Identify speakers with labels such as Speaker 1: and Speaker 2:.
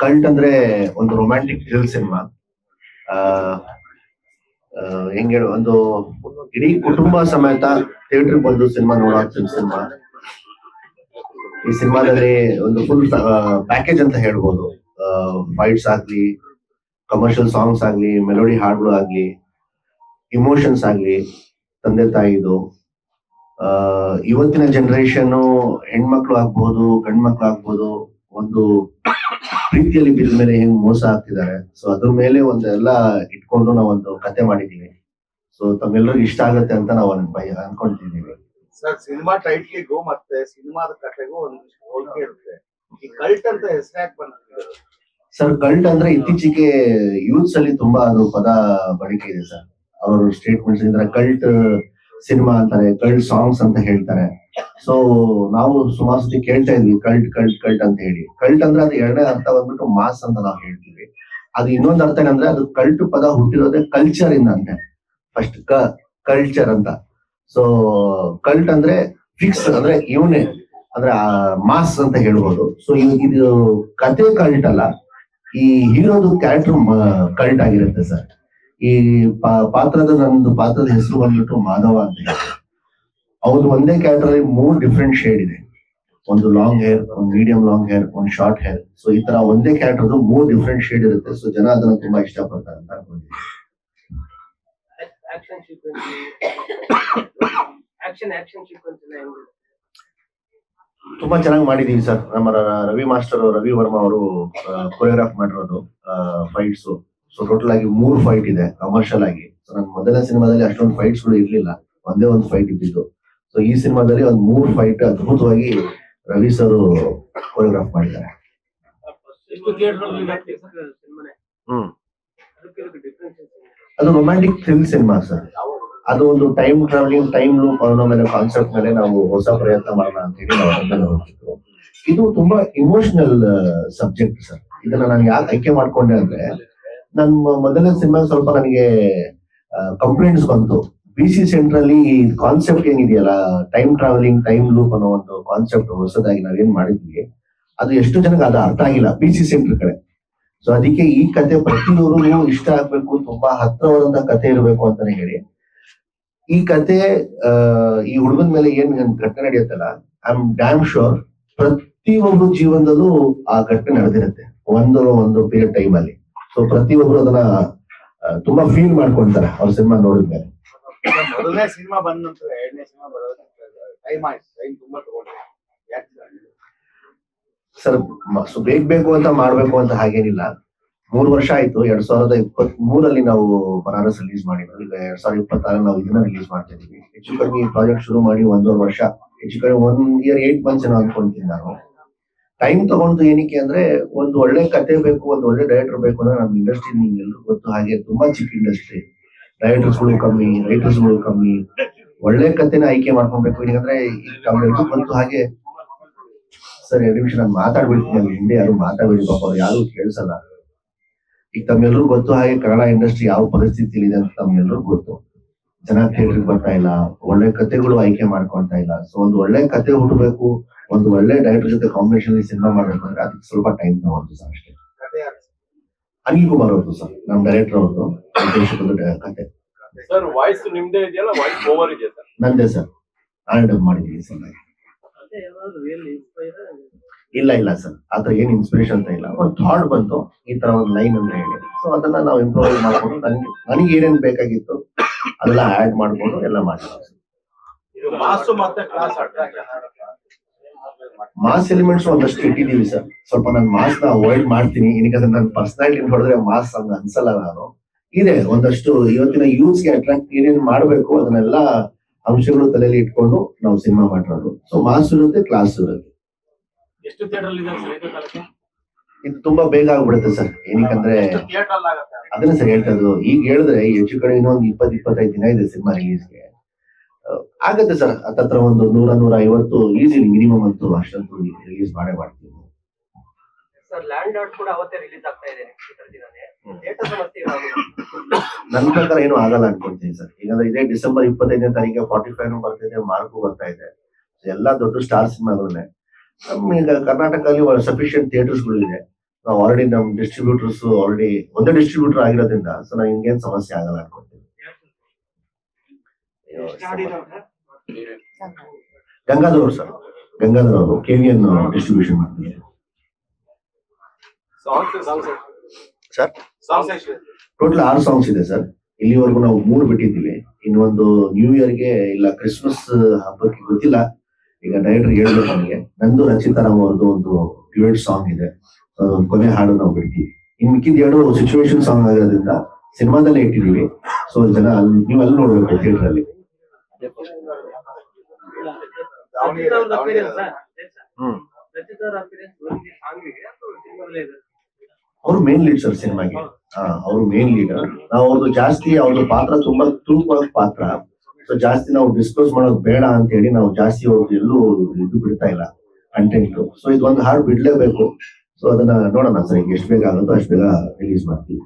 Speaker 1: Cult ಅಂದ್ರೆ ಒಂದು romantic thrill cinema. ಆ ಹೆಂಗ್ ಹೇಳು, ಒಂದು ಇಡೀ ಕುಟುಂಬ ಸಮೇತ ಥಿಯೇಟರ್ ಬಂದು ಸಿನಿಮಾ ನೋಡೋ ಸಿನಿಮಾ. ಈ ಸಿನಿಮಾದಲ್ಲಿ ಒಂದು ಫುಲ್ ಪ್ಯಾಕೇಜ್ ಅಂತ ಹೇಳ್ಬೋದು. ಫೈಟ್ಸ್ ಆಗ್ಲಿ, ಕಮರ್ಷಿಯಲ್ ಸಾಂಗ್ಸ್ ಆಗ್ಲಿ, ಮೆಲೋಡಿ ಹಾಡುಗಳು ಆಗ್ಲಿ, ಇಮೋಷನ್ಸ್ ಆಗ್ಲಿ, ತಂದೆ ತಾಯಿದು. ಇವತ್ತಿನ ಜನರೇಷನ್ ಹೆಣ್ಮಕ್ಳು ಆಗ್ಬಹುದು, ಗಂಡ್ಮಕ್ಳು ಆಗ್ಬಹುದು, ಒಂದು ಪ್ರೀತಿಯಲ್ಲಿ ಬಿದ್ದ ಮೇಲೆ ಹೆಂಗ್ ಮೋಸ ಆಗ್ತಿದ್ದಾರೆ. ಸೊ ಅದ್ರ ಮೇಲೆ ಒಂದೆಲ್ಲ ಇಟ್ಕೊಂಡು ನಾವೊಂದು ಕತೆ ಮಾಡಿದೀವಿ. ಸೊ ತಮ್ಮೆಲ್ಲರಿಗೂ ಇಷ್ಟ ಆಗುತ್ತೆ ಅಂತ ನಾವು ಅನ್ಕೊಂತಿದೀವಿ.
Speaker 2: ಸರ್, ಸಿನಿಮಾ ಟೈಟ್ಲಿಗೂ ಮತ್ತೆ ಸಿನಿಮಾದ ಕಥೆಗೂ ಒಂದಿಷ್ಟು ಹೋಲಿಕೆ ಇರುತ್ತೆ. ಈ ಕಲ್ಟ್ ಅಂತ ಹೆಸರು ಯಾಕೆ ಬಂದಿದೆ
Speaker 1: ಸರ್? ಕಲ್ಟ್ ಅಂದ್ರೆ ಇತ್ತೀಚೆಗೆ ಯೂತ್ಸ್ ಅಲ್ಲಿ ತುಂಬಾ ಅದು ಪದ ಬಳಕೆ ಇದೆ ಸರ್. ಅವರು ಸ್ಟೇಟ್ಮೆಂಟ್ಸ್ ಇದ್ರೆ ಕಲ್ಟ್ ಸಿನಿಮಾ ಅಂತಾರೆ, ಕಲ್ಟ್ ಸಾಂಗ್ಸ್ ಅಂತ ಹೇಳ್ತಾರೆ. ಸೊ ನಾವು ಸುಮಾರು ಸತಿ ಕೇಳ್ತಾ ಇದ್ವಿ ಕಲ್ಟ್ ಕಲ್ಟ್ ಕಲ್ಟ್ ಅಂತ ಹೇಳಿ. ಕಲ್ಟ್ ಅಂದ್ರೆ ಅದು ಎರಡನೇ ಅರ್ಥ ಬಂದ್ಬಿಟ್ಟು ಮಾಸ್ ಅಂತ ನಾವು ಹೇಳ್ತೀವಿ. ಅದು ಇನ್ನೊಂದು ಅರ್ಥ ಏನಂದ್ರೆ ಅದು ಕಲ್ಟ್ ಪದ ಹುಟ್ಟಿರೋದೇ ಕಲ್ಚರ್ ಇಂದ ಅಂತೆ. ಫಸ್ಟ್ ಕಲ್ಚರ್ ಅಂತ. ಸೊ ಕಲ್ಟ್ ಅಂದ್ರೆ ಫಿಕ್ಸ್ ಅಂದ್ರೆ ಇವನೇ ಅಂದ್ರೆ ಮಾಸ್ ಅಂತ ಹೇಳ್ಬೋದು. ಸೊ ಇದು ಕತೆ ಕಲ್ಟ್ ಅಲ್ಲ, ಈ ಹೀರೋದು ಕ್ಯಾರೆಕ್ಟರ್ ಕಲ್ಟ್ ಆಗಿರುತ್ತೆ ಸರ್. ಈ ನಂದು ಪಾತ್ರದ ಹೆಸರು ಬಂದ್ಬಿಟ್ಟು ಮಾಧವ ಅಂತ ಹೇಳಿ. ಅವ್ರದ್ದು ಒಂದೇ ಕ್ಯಾರೆಕ್ಟರ್ ಅಲ್ಲಿ 3 ಡಿಫ್ರೆಂಟ್ ಶೇಡ್ ಇದೆ. ಒಂದು ಲಾಂಗ್ ಹೇರ್, ಒಂದು ಮೀಡಿಯಂ ಲಾಂಗ್ ಹೇರ್, ಒಂದು ಶಾರ್ಟ್ ಹೇರ್. ಸೊ ಈ ತರ ಒಂದೇ ಕ್ಯಾರೆಕ್ಟರ್ 3 ಡಿಫ್ರೆಂಟ್ ಶೇಡ್ ಇರುತ್ತೆ. ಸೊ ಜನ ಅದನ್ನ ತುಂಬಾ ಇಷ್ಟಪಡ್ತಾರೆ ಅಂತ ಅನ್ಕೊಂಡಿದ್ದೀನಿ. ತುಂಬಾ ಚೆನ್ನಾಗಿ ಮಾಡಿದೀವಿ ಸರ್. ನಮ್ಮ ರವಿ ಮಾಸ್ಟರ್, ರವಿ ವರ್ಮಾ ಅವರು ಕೊರಿಯೋಗ್ರಾಫ್ ಮಾಡಿರೋದು ಫೈಟ್ಸ್. ಸೊ ಟೋಟಲ್ ಆಗಿ 3 ಫೈಟ್ ಇದೆ ಕಮರ್ಷಿಯಲ್ ಆಗಿ. ಸೊ ನನ್ನ ಮೊದಲನೇ ಸಿನಿಮಾದಲ್ಲಿ ಅಷ್ಟೊಂದು ಫೈಟ್ಸ್ ಗಳು ಇರ್ಲಿಲ್ಲ, ಒಂದೇ ಒಂದು ಫೈಟ್ ಇದ್ದಿದ್ದು. ಸೊ ಈ ಸಿನಿಮಾದಲ್ಲಿ ಒಂದು 3 ಫೈಟ್ ಅದ್ಭುತವಾಗಿ ರವಿ ಸರ್ ಕೊರಿಯೋಗ್ರಾಫ್ ಮಾಡಿದ್ದಾರೆ. ಅದು ರೊಮ್ಯಾಂಟಿಕ್ ಥ್ರಿಲ್ ಸಿನಿಮಾ ಸರ್. ಅದು ಒಂದು ಟೈಮ್ ಟ್ರಾವೆಲಿಂಗ್, ಟೈಮ್ ಲೂಪ್ ಅನ್ನೋ ಮೇಲೆ ಕಾನ್ಸೆಪ್ಟ್ ಮೇಲೆ ನಾವು ಹೊಸ ಪ್ರಯತ್ನ ಮಾಡೋಣ ಅಂತ ಹೇಳಿ ನಾವು ಅದನ್ನ ಹೋಗ್ತಿದ್ವು. ಇದು ತುಂಬಾ ಇಮೋಷನಲ್ ಸಬ್ಜೆಕ್ಟ್ ಸರ್. ಇದನ್ನ ನಾನು ಯಾಕೆ ಆಯ್ಕೆ ಮಾಡ್ಕೊಂಡೆ ಅಂದ್ರೆ, ನನ್ನ ಮೊದಲನೇ ಸಿನಿಮಾ ಸ್ವಲ್ಪ ನನಗೆ ಕಂಪ್ಲೇಂಟ್ಸ್ ಬಂತು. BC ಸೆಂಟ್ರಲ್ಲಿ ಈ ಕಾನ್ಸೆಪ್ಟ್ ಏನಿದೆಯಲ್ಲ, ಟೈಮ್ ಟ್ರಾವೆಲಿಂಗ್, ಟೈಮ್ ಲೂಪ್ ಅನ್ನೋ ಒಂದು ಕಾನ್ಸೆಪ್ಟ್ ಹೊಸದಾಗಿ ನಾವೇನ್ ಮಾಡಿದ್ವಿ, ಅದು ಎಷ್ಟು ಜನಕ್ಕೆ ಅದು ಅರ್ಥ ಆಗಿಲ್ಲ BC ಸೆಂಟರ್ ಕಡೆ. ಸೊ ಅದಕ್ಕೆ ಈ ಕತೆ ಪ್ರತಿಯೊಬ್ಬರಿಗೂ ಇಷ್ಟ ಆಗ್ಬೇಕು, ತುಂಬಾ ಹತ್ರವಾದಂತ ಕತೆ ಇರಬೇಕು ಅಂತಾನೆ ಹೇಳಿ ಈ ಕತೆ ಈ ಹುಡುಗನ ಮೇಲೆ ಏನ್ ಘಟನೆ ನಡೆಯುತ್ತಲ್ಲ, ಐ ಆಮ್ ಡ್ಯಾಮ್ ಶೋರ್ ಪ್ರತಿಯೊಬ್ಬರು ಜೀವನದಲ್ಲೂ ಆ ಘಟನೆ ನಡೆದಿರುತ್ತೆ ಒಂದು ಪೀರಿಯಡ್ ಟೈಮ್ ಅಲ್ಲಿ. ಸೊ ಪ್ರತಿಯೊಬ್ರು ಅದನ್ನ ತುಂಬಾ ಫೀಲ್ ಮಾಡ್ಕೊಂತಾರೆ ಅವ್ರ ಸಿನಿಮಾ ನೋಡಿದ್ಮೇಲೆ.
Speaker 2: ಮೊದಲನೇ ಸಿನಿಮಾ ಬಂದ ನಂತರ ಎರಡನೇ ಸಿನಿಮಾ ಬರೋದಕ್ಕೆ ಟೈಮ್ ತುಂಬಾ ತಗೊಂಡ್ರೆ
Speaker 1: ಸರ್? ಬೇಕು ಅಂತ ಮಾಡ್ಬೇಕು ಅಂತ ಹಾಗೇನಿಲ್ಲ. 3 ವರ್ಷ ಆಯ್ತು. 2023 ನಾವು ಬನಾರಸ್ ರಿಲೀಸ್ ಮಾಡಿದ್ವಿ. ಈಗ 2026 ನಾವು ಇದನ್ನ ರಿಲೀಸ್ ಮಾಡ್ತಾ ಇದೀವಿ. ಹೆಚ್ಚು ಕಡಿಮೆ ಈ ಪ್ರಾಜೆಕ್ಟ್ ಶುರು ಮಾಡಿ 1.5 ವರ್ಷ, ಹೆಚ್ಚು ಕಡಿಮೆ 1 year 8 months ಏನೋ ಅನ್ಕೊಂತೀನಿ ನಾನು. ಟೈಮ್ ತಗೊಂಡು ಏನಕ್ಕೆ ಅಂದ್ರೆ, ಒಂದು ಒಳ್ಳೆ ಕತೆ ಬೇಕು, ಒಂದು ಒಳ್ಳೆ ಡೈರೆಕ್ಟರ್ ಬೇಕು ಅಂದ್ರೆ ನಮ್ಮ ಇಂಡಸ್ಟ್ರಿ ನಿಮ್ಗೆ ಎಲ್ರಿಗೂ ಗೊತ್ತು ಹಾಗೆ ತುಂಬಾ ಚಿಕ್ಕ ಇಂಡಸ್ಟ್ರಿ. ಡೈರೆಕ್ಟರ್ಸ್ಗಳು ಕಮ್ಮಿ, ರೈಟರ್ಸ್ಗಳು ಕಮ್ಮಿ. ಒಳ್ಳೆ ಕತೆನ ಆಯ್ಕೆ ಮಾಡ್ಕೊಬೇಕು. ಯಾಕಂದ್ರೆ ತಮ್ಮೆಲ್ರಿಗೂ ಗೊತ್ತು ಹಾಗೆ ಸರ್. 2 ನಿಮಿಷ ನಾನು ಮಾತಾಡ್ಬಿಡ್ತೀನಿ, ಅಲ್ಲಿ ಹಿಂದೆ ಯಾರು ಮಾತಾಡ್ಬಿಡಿ, ಪಾಪ ಅವ್ರು ಯಾರು ಕೇಳಿಸಲ್ಲ. ಈಗ ತಮ್ಮೆಲ್ಲರೂ ಗೊತ್ತು ಹಾಗೆ ಕನ್ನಡ ಇಂಡಸ್ಟ್ರಿ ಯಾವ ಪರಿಸ್ಥಿತಿ ಇದೆ ಅಂತ ತಮ್ಗೆಲ್ರಿಗೂ ಗೊತ್ತು. ಜನ ಥಿಯೇಟರ್ಗೆ ಬರ್ತಾ ಇಲ್ಲ, ಒಳ್ಳೆ ಕತೆಗಳು ಆಯ್ಕೆ ಮಾಡ್ಕೊಳ್ತಾ ಇಲ್ಲ. ಸೊ ಒಂದು ಒಳ್ಳೆ ಕತೆ ಹುಟ್ಟಬೇಕು, ಒಂದು ಒಳ್ಳೆ ಡೈರೆಕ್ಟರ್ ಜೊತೆ ಕಾಂಬಿನೇಷನ್ ಸಿನಿಮಾ ಮಾಡ್ಬೇಕು ಅಂದ್ರೆ ಅದಕ್ಕೆ ಸ್ವಲ್ಪ ಟೈಮ್ ತಗೊಂಡು ಸರ್ ಅಷ್ಟೇ. ಅನಿಲ್ ಕುಮಾರ್ ಅವ್ರದ್ದು ಸರ್, ನಮ್ಮ ಡೈರೆಕ್ಟರ್ ಅವ್ರದ್ದು ಕತೆ.
Speaker 3: ಸರ್ ವಾಯ್ಸ್ ನಿಮ್ದೇ ಇದೆಯಲ್ಲ, ವಾಯ್ಸ್ ಓವರ್ ಇದೆ ಸರ್?
Speaker 1: ನಂದೇ ಸರ್, ನಾನು ಡಬ್ ಮಾಡಿದ್ದೀನಿ ಸರ್. ಇಲ್ಲ ಸರ್, ಆತರ ಏನ್ ಇನ್ಸ್ಪಿರೇಷನ್ ಅಂತ ಇಲ್ಲ. ಒಂದು ಥಾಟ್ ಬಂತು ಈ ತರ ಒಂದು ಲೈನ್ ಅಂತ ಹೇಳಿ. ಸೊ ಅದನ್ನ ನಾವು ಇಂಪ್ರೂವೈಸ್ ಮಾಡ್ಕೊಂಡು ನನಗೆ ಏನೇನ್ ಬೇಕಾಗಿತ್ತು ಅದೆಲ್ಲ ಆಡ್ ಮಾಡ್ಕೊಂಡು ಎಲ್ಲ ಮಾಡಿದ್ವಿ. ಮಾಸ್ ಎಲಿಮೆಂಟ್ಸ್ ಒಂದಷ್ಟು ಇಟ್ಟಿದೀವಿ ಸರ್. ಸ್ವಲ್ಪ ನಾನು ಮಾಸ್ ನ ಅವಾಯ್ಡ್ ಮಾಡ್ತೀನಿ, ಏನಕ್ಕೆ ನನ್ನ ಪರ್ಸನಾಲಿಟಿ ಹೊಡೆದ್ರೆ ಮಾಸ್ ಹಂಗ ಅನ್ಸಲ್ಲ. ನಾನು ಇದೆ ಒಂದಷ್ಟು ಇವತ್ತಿನ ಯೂತ್ಸ್ಗೆ ಅಟ್ರಾಕ್ಟ್ ಏನೇನ್ ಮಾಡ್ಬೇಕು ಅದನ್ನೆಲ್ಲ ಅಂಶಗಳು ತಲೆಯಲ್ಲಿ ಇಟ್ಕೊಂಡು ನಾವು ಸಿನಿಮಾ ಮಾಡಿರೋದು. ಸೊ ಮಾಸ್ ಇರುತ್ತೆ, ಕ್ಲಾಸ್ ಇರುತ್ತೆ. ಇದು ತುಂಬಾ ಬೇಗ ಆಗ್ಬಿಡುತ್ತೆ ಸರ್. ಏನಕ್ಕಂದ್ರೆ ಅದನ್ನ ಸರ್ ಹೇಳ್ತಾ ಇದ್ದು. ಈಗ ಹೇಳಿದ್ರೆ ಹೆಚ್ಚು ಕಡೆ ಇನ್ನೊಂದು 20-25 ದಿನ ಇದೆ ಸಿನಿಮಾ ರಿಲೀಸ್ಗೆ. ಆಗತ್ತೆ ಸರ್, ಹತ್ತತ್ರ ಒಂದು 100-150 ಈಸಿಲಿ ಮಿನಿಮಮ್ ಅಂತೂ ಅಷ್ಟಂತೂ ರಿಲೀಸ್ ಮಾಡೇ ಮಾಡ್ತೀವಿ. ನನ್ನ ಪ್ರಕಾರ ಏನು ಆಗಲ್ಲ ಅನ್ಕೊಂತೀನಿ ಸರ್. ಈಗಂದ್ರೆ ಇದೇ ಡಿಸೆಂಬರ್ 25ನೇ ತಾರೀಕಿಗೆ 45 ಬರ್ತಿದೆ, ಮಾರ್ಕು ಬರ್ತಾ ಇದೆ. ಎಲ್ಲಾ ದೊಡ್ಡ ಸ್ಟಾರ್ ಸಿನಿಮಾಗಳನ್ನೇ ಈಗ ಕರ್ನಾಟಕದಲ್ಲಿ ಸಫಿಶಿಯಂಟ್ ಥಿಯೇಟರ್ಸ್ಗಳು ಇದೆ. ನಾವು ಆಲ್ರೆಡಿ ನಮ್ ಡಿಸ್ಟ್ರಿಬ್ಯೂಟರ್ಸ್ ಆಲ್ರೆಡಿ ಒಂದೇ ಡಿಸ್ಟ್ರಿಬ್ಯೂಟರ್ ಆಗಿರೋದ್ರಿಂದ ಸೊ ನಾವು ಹಿಂಗೇನ್ ಸಮಸ್ಯೆ ಆಗಲ್ಲ ಅನ್ಕೊಂತೀನಿ. ಗಂಗಾಧರ್ ಸರ್, ಗಂಗಾಧರ್ ಅವರು KVN ಡಿಸ್ಟ್ರಿಬ್ಯೂಷನ್ ಮಾಡ್ತಾರೆ ಸರ್. ಟೋಟಲ್ 6 ಸಾಂಗ್ಸ್ ಇದೆ ಸರ್. ಇಲ್ಲಿವರೆಗೂ ನಾವು 3 ಬಿಟ್ಟಿದ್ದೀವಿ. ಇನ್ನೊಂದು ನ್ಯೂ ಇಯರ್ಗೆ ಇಲ್ಲ ಕ್ರಿಸ್ಮಸ್ ಹಬ್ಬಕ್ಕೆ ಗೊತ್ತಿಲ್ಲ. ಈಗ ಡೈರೆಕ್ಟರ್ ಹೇಳ್ಬೇಕು ನನಗೆ. ನಂದು ರಚಿತಾರಾಮ್ ಅವ್ರದ್ದು ಒಂದು ಡ್ಯುಯೆಟ್ ಸಾಂಗ್ ಇದೆ, ಅದೊಂದು ಕೊನೆ ಹಾಡು ನಾವು ಬಿಡ್ತೀವಿ. ಇನ್ ಮಿಕ್ಕಿದ 2 ಸಿಚುವೇಶನ್ ಸಾಂಗ್ ಆಗಿರೋದ್ರಿಂದ ಸಿನಿಮಾದಲ್ಲೇ ಇಟ್ಟಿದೀವಿ. ಸೊ ಜನ ನೀವು ಅಲ್ಲಿ ನೋಡ್ಬೇಕು ಥಿಯೇಟರ್ ಅಲ್ಲಿ. ಅವ್ರು ಮೇನ್ ಲೀಡ್ ಸರ್ ಸಿನಿಮಾಗೆ. ಅವ್ರು ಮೇನ್ ಲೀಡರ್. ನಾವು ಅವ್ರದ್ದು ಜಾಸ್ತಿ ಅವ್ರದ್ದು ಪಾತ್ರ ತುಂಬಾ ತೂಕವಾದ ಪಾತ್ರ. ಸೊ ಜಾಸ್ತಿ ನಾವು ಡಿಸ್ಕ್ಲೋಸ್ ಮಾಡೋದು ಬೇಡ ಅಂತ ಹೇಳಿ ನಾವು ಜಾಸ್ತಿ ಅವ್ರದ್ದು ಎಲ್ಲೂ ಇದು ಬಿಡ್ತಾ ಇಲ್ಲ ಕಂಟೆಂಟ್. ಸೊ ಇದೊಂದು ಹಾಡು ಬಿಡ್ಲೇಬೇಕು. ಸೊ ಅದನ್ನ ನೋಡೋಣ ಸರ್, ಈಗ ಎಷ್ಟು ಬೇಗ ಆಗುತ್ತೋ ಅಷ್ಟು ಬೇಗ ರಿಲೀಸ್ ಮಾಡ್ತೀವಿ.